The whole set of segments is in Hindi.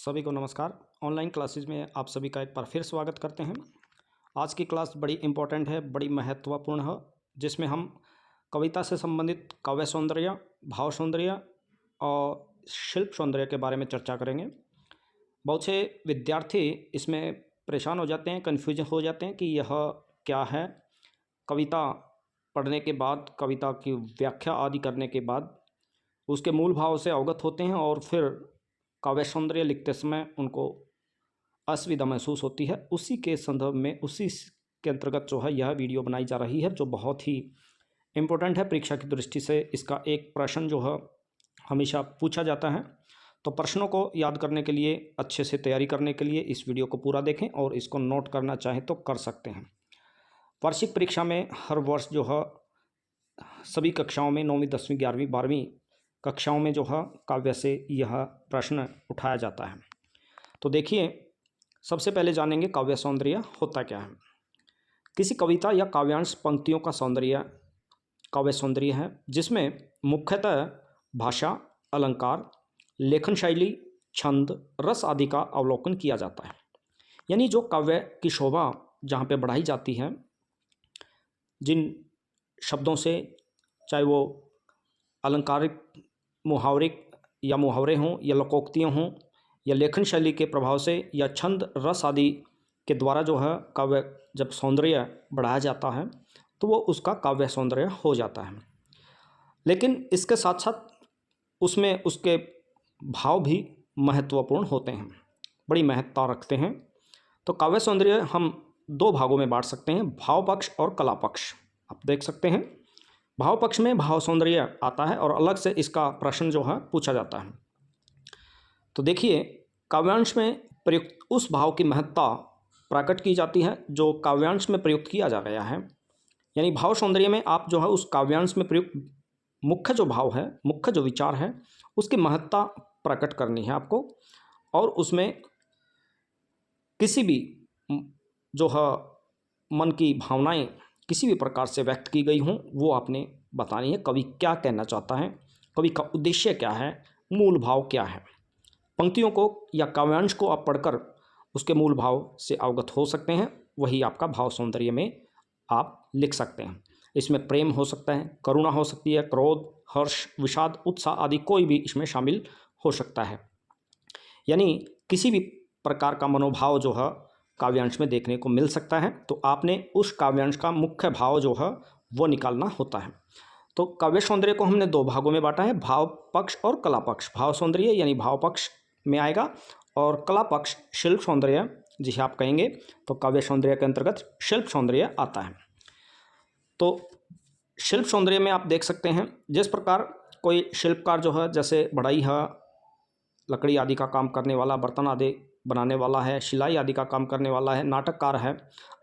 सभी को नमस्कार। ऑनलाइन क्लासेस में आप सभी का एक बार फिर स्वागत करते हैं। आज की क्लास बड़ी इम्पोर्टेंट है, बड़ी महत्वपूर्ण है, जिसमें हम कविता से संबंधित काव्य सौंदर्य, भाव सौंदर्य और शिल्प सौंदर्य के बारे में चर्चा करेंगे। बहुत से विद्यार्थी इसमें परेशान हो जाते हैं, कन्फ्यूज हो जाते हैं कि यह क्या है। कविता पढ़ने के बाद, कविता की व्याख्या आदि करने के बाद उसके मूल भाव से अवगत होते हैं और फिर काव्य सौंदर्य लिखते समय उनको असुविधा महसूस होती है। उसी के संदर्भ में, उसी के अंतर्गत जो है यह वीडियो बनाई जा रही है, जो बहुत ही इम्पोर्टेंट है परीक्षा की दृष्टि से। इसका एक प्रश्न जो है हमेशा पूछा जाता है, तो प्रश्नों को याद करने के लिए, अच्छे से तैयारी करने के लिए इस वीडियो को पूरा देखें और इसको नोट करना चाहें तो कर सकते हैं। वार्षिक परीक्षा में हर वर्ष जो है सभी कक्षाओं में 9वीं 10वीं 11वीं 12वीं कक्षाओं में जो है काव्य से यह प्रश्न उठाया जाता है। तो देखिए, सबसे पहले जानेंगे काव्य सौंदर्य होता क्या है। किसी कविता या काव्यांश पंक्तियों का सौंदर्य काव्य सौंदर्य है, जिसमें मुख्यतः भाषा, अलंकार, लेखन शैली, छंद, रस आदि का अवलोकन किया जाता है। यानी जो काव्य की शोभा जहाँ पे बढ़ाई जाती है, जिन शब्दों से, चाहे वो अलंकारिक, मुहावरिक या मुहावरे हों या लोकोक्तियाँ हों या लेखन शैली के प्रभाव से या छंद रस आदि के द्वारा जो है काव्य जब सौंदर्य बढ़ाया जाता है तो वो उसका काव्य सौंदर्य हो जाता है। लेकिन इसके साथ साथ उसमें उसके भाव भी महत्वपूर्ण होते हैं, बड़ी महत्ता रखते हैं। तो काव्य सौंदर्य हम दो भागों में बांट सकते हैं, भाव पक्ष और कला पक्ष। आप देख सकते हैं, भाव पक्ष में भाव सौंदर्य आता है और अलग से इसका प्रश्न जो है पूछा जाता है। तो देखिए, काव्यांश में प्रयुक्त उस भाव की महत्ता प्रकट की जाती है जो काव्यांश में प्रयुक्त किया जा गया है। यानी भाव सौंदर्य में आप जो है उस काव्यांश में प्रयुक्त मुख्य जो भाव है, मुख्य जो विचार है, उसकी महत्ता प्रकट करनी है आपको। और उसमें किसी भी जो है मन की भावनाएं किसी भी प्रकार से व्यक्त की गई हों, वो आपने बतानी है। कवि क्या कहना चाहता है, कवि का उद्देश्य क्या है, मूल भाव क्या है। पंक्तियों को या काव्यांश को आप पढ़कर उसके मूल भाव से अवगत हो सकते हैं। वही आपका भाव सौंदर्य में आप लिख सकते हैं। इसमें प्रेम हो सकता है, करुणा हो सकती है, क्रोध, हर्ष, विषाद, उत्साह आदि कोई भी इसमें शामिल हो सकता है। यानी किसी भी प्रकार का मनोभाव जो है काव्यांश में देखने को मिल सकता है। तो आपने उस काव्यांश का मुख्य भाव जो है वो निकालना होता है। तो काव्य सौंदर्य को हमने दो भागों में बांटा है, भाव पक्ष और कला पक्ष। भाव सौंदर्य यानी भाव पक्ष में आएगा और कला पक्ष शिल्प सौंदर्य जिसे आप कहेंगे, तो काव्य सौंदर्य के अंतर्गत शिल्प सौंदर्य आता है। तो शिल्प सौंदर्य में आप देख सकते हैं, जिस प्रकार कोई शिल्पकार जो है, जैसे बढ़ई है, लकड़ी आदि का काम करने वाला, बर्तन आदि बनाने वाला है, सिलाई आदि का काम करने वाला है, नाटककार है,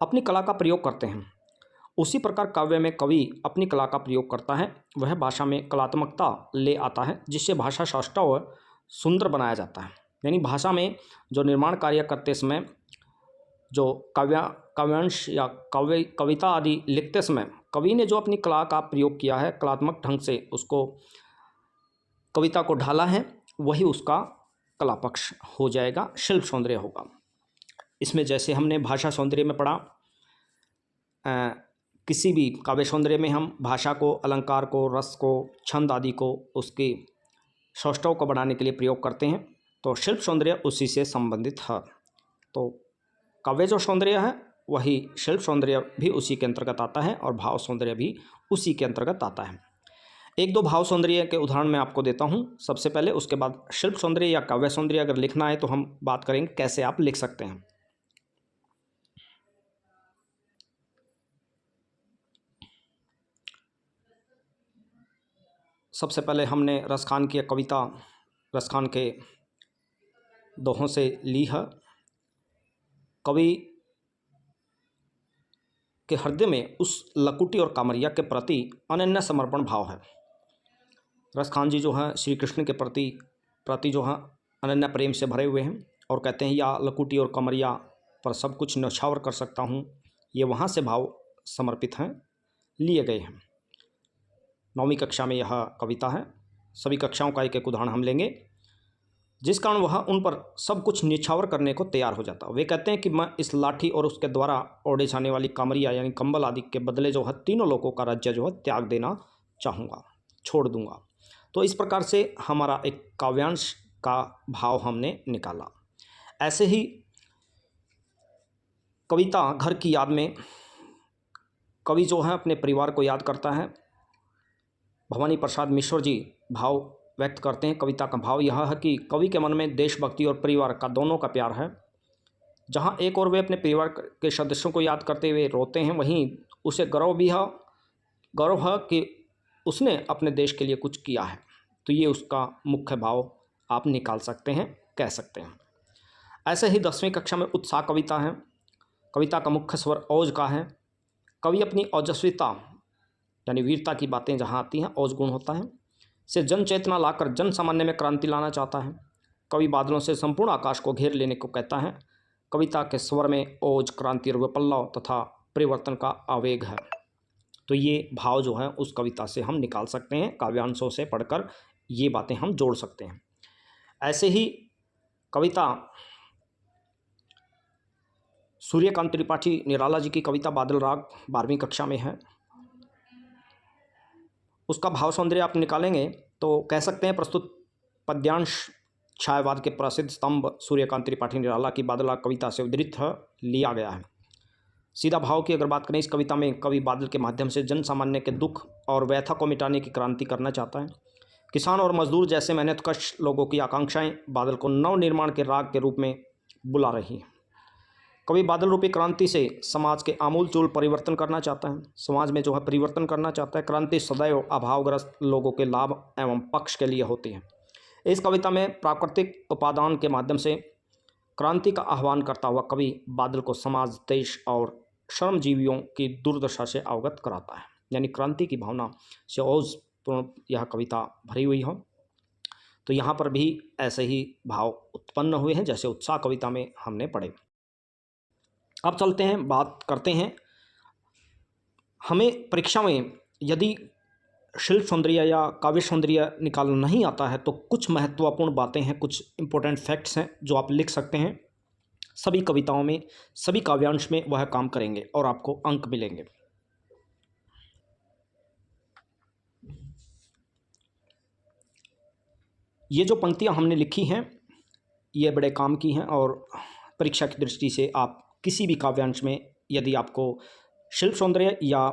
अपनी कला का प्रयोग करते हैं। उसी प्रकार काव्य में कवि अपनी कला का प्रयोग करता है। वह भाषा में कलात्मकता ले आता है, जिससे भाषा सौष्ठव सुंदर बनाया जाता है। यानी भाषा में जो निर्माण कार्य करते समय, जो काव्यांश या कविता आदि लिखते समय कवि ने जो अपनी कला का प्रयोग किया है, कलात्मक ढंग से उसको कविता को ढाला है, वही उसका कला पक्ष हो जाएगा, शिल्प सौंदर्य होगा। इसमें जैसे हमने भाषा सौंदर्य में पढ़ा, किसी भी काव्य सौंदर्य में हम भाषा को, अलंकार को, रस को, छंद आदि को उसके सौष्ठव को बढ़ाने के लिए प्रयोग करते हैं। तो शिल्प सौंदर्य उसी से संबंधित है। तो काव्य जो सौंदर्य है वही शिल्प सौंदर्य भी उसी के अंतर्गत आता है और भाव सौंदर्य भी उसी के अंतर्गत आता है। एक दो भाव सौंदर्य के उदाहरण मैं आपको देता हूँ सबसे पहले, उसके बाद शिल्प सौंदर्य या काव्य सौंदर्य अगर लिखना है तो हम बात करेंगे कैसे आप लिख सकते हैं। सबसे पहले हमने रसखान की कविता, रसखान के दोहों से ली है। कवि के हृदय में उस लकुटी और कामरिया के प्रति अनन्य समर्पण भाव है। रसखान जी जो है श्री कृष्ण के प्रति जो है अनन्य प्रेम से भरे हुए हैं और कहते हैं, या लकुटी और कमरिया पर सब कुछ न्यौछावर कर सकता हूँ। ये वहाँ से भाव समर्पित हैं, लिए गए हैं। 9वीं कक्षा में यह कविता है। सभी कक्षाओं का एक एक उदाहरण हम लेंगे। जिस कारण वह उन पर सब कुछ निछावर करने को तैयार हो जाता। वे कहते हैं कि मैं इस लाठी और उसके द्वारा ओढ़े जाने वाली कामरिया यानी कंबल आदि के बदले जो है तीनों लोगों का राज्य जो है त्याग देना चाहूँगा, छोड़ दूंगा। तो इस प्रकार से हमारा एक काव्यांश का भाव हमने निकाला। ऐसे ही कविता घर की याद में कवि जो है अपने परिवार को याद करता है। भवानी प्रसाद मिश्र जी भाव व्यक्त करते हैं। कविता का भाव यह है कि कवि के मन में देशभक्ति और परिवार का दोनों का प्यार है। जहाँ एक और वे अपने परिवार के सदस्यों को याद करते हुए रोते हैं, वहीं उसे गर्व है कि उसने अपने देश के लिए कुछ किया है। तो ये उसका मुख्य भाव आप निकाल सकते हैं, कह सकते हैं। ऐसे ही 10वीं कक्षा में उत्साह कविता है। कविता का मुख्य स्वर ओज का है। कवि अपनी ओजस्विता यानी वीरता की बातें जहाँ आती हैं, ओज गुण होता है, से जन चेतना लाकर जन सामान्य में क्रांति लाना चाहता है। कवि बादलों से संपूर्ण आकाश को घेर लेने को कहता है। कविता के स्वर में ओज, क्रांति और विप्लव तथा परिवर्तन का आवेग है। तो ये भाव जो है उस कविता से हम निकाल सकते हैं। काव्यांशों से पढ़कर ये बातें हम जोड़ सकते हैं। ऐसे ही कविता सूर्यकांत त्रिपाठी निराला जी की कविता बादल राग 12वीं कक्षा में है। उसका भाव सौंदर्य आप निकालेंगे तो कह सकते हैं प्रस्तुत पद्यांश छायावाद के प्रसिद्ध स्तंभ सूर्यकांत त्रिपाठी निराला की बादल राग कविता से उद्धृत लिया गया है। सीधा भाव की अगर बात करें, इस कविता में कवि बादल के माध्यम से जन सामान्य के दुख और व्यथा को मिटाने की क्रांति करना चाहता है। किसान और मजदूर जैसे मेहनतकश लोगों की आकांक्षाएं बादल को नव निर्माण के राग के रूप में बुला रही हैं। कवि बादल रूपी क्रांति से समाज के आमूल चूल परिवर्तन करना चाहता है। समाज में जो है परिवर्तन करना चाहता है। क्रांति सदैव अभावग्रस्त लोगों के लाभ एवं पक्ष के लिए होती है। इस कविता में प्राकृतिक उपादान के माध्यम से क्रांति का आह्वान करता हुआ कवि बादल को समाज, देश और श्रमजीवियों की दुर्दशा से अवगत कराता है। यानी क्रांति की भावना से ओजपूर्ण यह कविता भरी हुई हो। तो यहाँ पर भी ऐसे ही भाव उत्पन्न हुए हैं जैसे उत्साह कविता में हमने पढ़े। अब चलते हैं, बात करते हैं। हमें परीक्षा में यदि शिल्प सौंदर्य या काव्य सौंदर्य निकालना नहीं आता है तो कुछ महत्वपूर्ण बातें हैं, कुछ इंपॉर्टेंट फैक्ट्स हैं जो आप लिख सकते हैं। सभी कविताओं में, सभी काव्यांश में वह काम करेंगे और आपको अंक मिलेंगे। ये जो पंक्तियां हमने लिखी हैं ये बड़े काम की हैं और परीक्षा की दृष्टि से आप किसी भी काव्यांश में यदि आपको शिल्प सौंदर्य या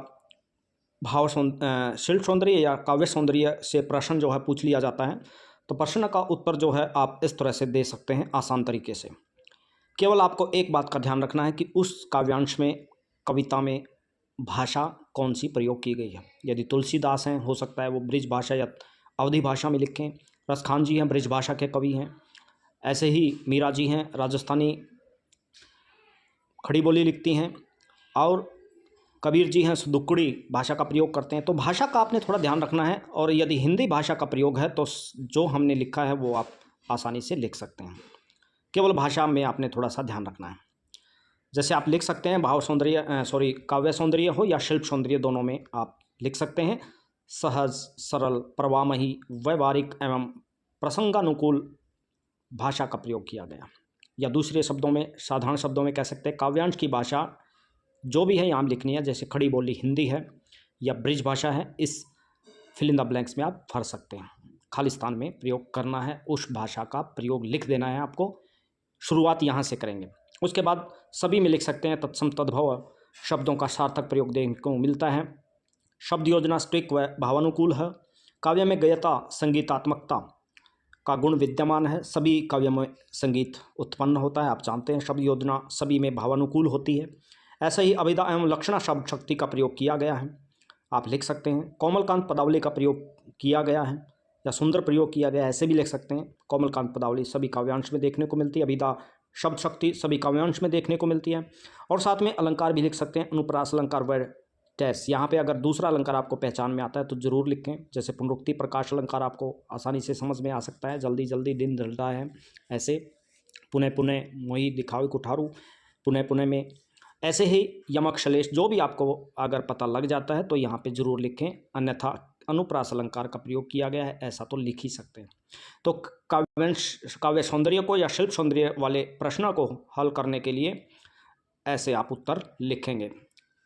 शिल्प सौंदर्य या काव्य सौंदर्य से प्रश्न जो है पूछ लिया जाता है तो प्रश्न का उत्तर जो है आप इस तरह से दे सकते हैं आसान तरीके से। केवल आपको एक बात का ध्यान रखना है कि उस काव्यांश में, कविता में भाषा कौन सी प्रयोग की गई है। यदि तुलसीदास हैं, हो सकता है वो ब्रिज भाषा या अवधी भाषा में लिखें। रसखान जी हैं, ब्रिज भाषा के कवि हैं। ऐसे ही मीरा जी हैं, राजस्थानी खड़ी बोली लिखती हैं। और कबीर जी हैं, दुक्कड़ी भाषा का प्रयोग करते हैं। तो भाषा का आपने थोड़ा ध्यान रखना है। और यदि हिंदी भाषा का प्रयोग है तो जो हमने लिखा है वो आप आसानी से लिख सकते हैं। केवल भाषा में आपने थोड़ा सा ध्यान रखना है। जैसे आप लिख सकते हैं काव्य सौंदर्य हो या शिल्प सौंदर्य, दोनों में आप लिख सकते हैं। सहज, सरल, प्रवामही, व्यवहारिक एवं प्रसंगानुकूल भाषा का प्रयोग किया गया। या दूसरे शब्दों में, साधारण शब्दों में कह सकते हैं काव्यांश की भाषा जो भी है यहाँ लिखनी है। जैसे खड़ी बोली हिंदी है या ब्रिज भाषा है, इस फिल इन द ब्लैंक्स में आप भर सकते हैं। खालिस्तान में प्रयोग करना है, उस भाषा का प्रयोग लिख देना है आपको। शुरुआत यहाँ से करेंगे। उसके बाद सभी में लिख सकते हैं तत्सम तद्भव शब्दों का सार्थक प्रयोग देखने को मिलता है। शब्द योजना स्ट्रिक व भावानुकूल है। काव्य में गयता, संगीतात्मकता का गुण विद्यमान है। सभी काव्यों में संगीत उत्पन्न होता है, आप जानते हैं। शब्द योजना सभी में भावानुकूल होती है। ऐसे ही अभिधा एवं लक्षणा शब्द शक्ति का प्रयोग किया गया है, आप लिख सकते हैं। कोमलकांत पदावली का प्रयोग किया गया है या सुंदर प्रयोग किया गया है, ऐसे भी लिख सकते हैं। कोमलकांत पदावली सभी काव्यांश में देखने को मिलती है। अभिधा शब्द शक्ति सभी काव्यांश में देखने को मिलती है। और साथ में अलंकार भी लिख सकते हैं। अनुप्रास अलंकार व टैस, यहाँ पे अगर दूसरा अलंकार आपको पहचान में आता है तो ज़रूर लिखें। जैसे पुनरुक्ति प्रकाश अलंकार आपको आसानी से समझ में आ सकता है। जल्दी जल्दी दिन ढलता है, ऐसे पुनः पुनः मोहि दिखावे कुठारू, पुनः पुनः में। ऐसे ही यमक, श्लेष, जो भी आपको अगर पता लग जाता है तो यहाँ पे ज़रूर लिखें, अन्यथा अनुप्रास अलंकार का प्रयोग किया गया है, ऐसा तो लिख ही सकते हैं। तो काव्य सौंदर्य को या शिल्प सौंदर्य वाले प्रश्न को हल करने के लिए ऐसे आप उत्तर लिखेंगे।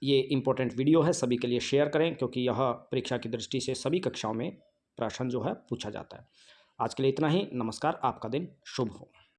ये इम्पोर्टेंट वीडियो है, सभी के लिए शेयर करें, क्योंकि यह परीक्षा की दृष्टि से सभी कक्षाओं में प्रश्न जो है पूछा जाता है। आज के लिए इतना ही। नमस्कार, आपका दिन शुभ हो।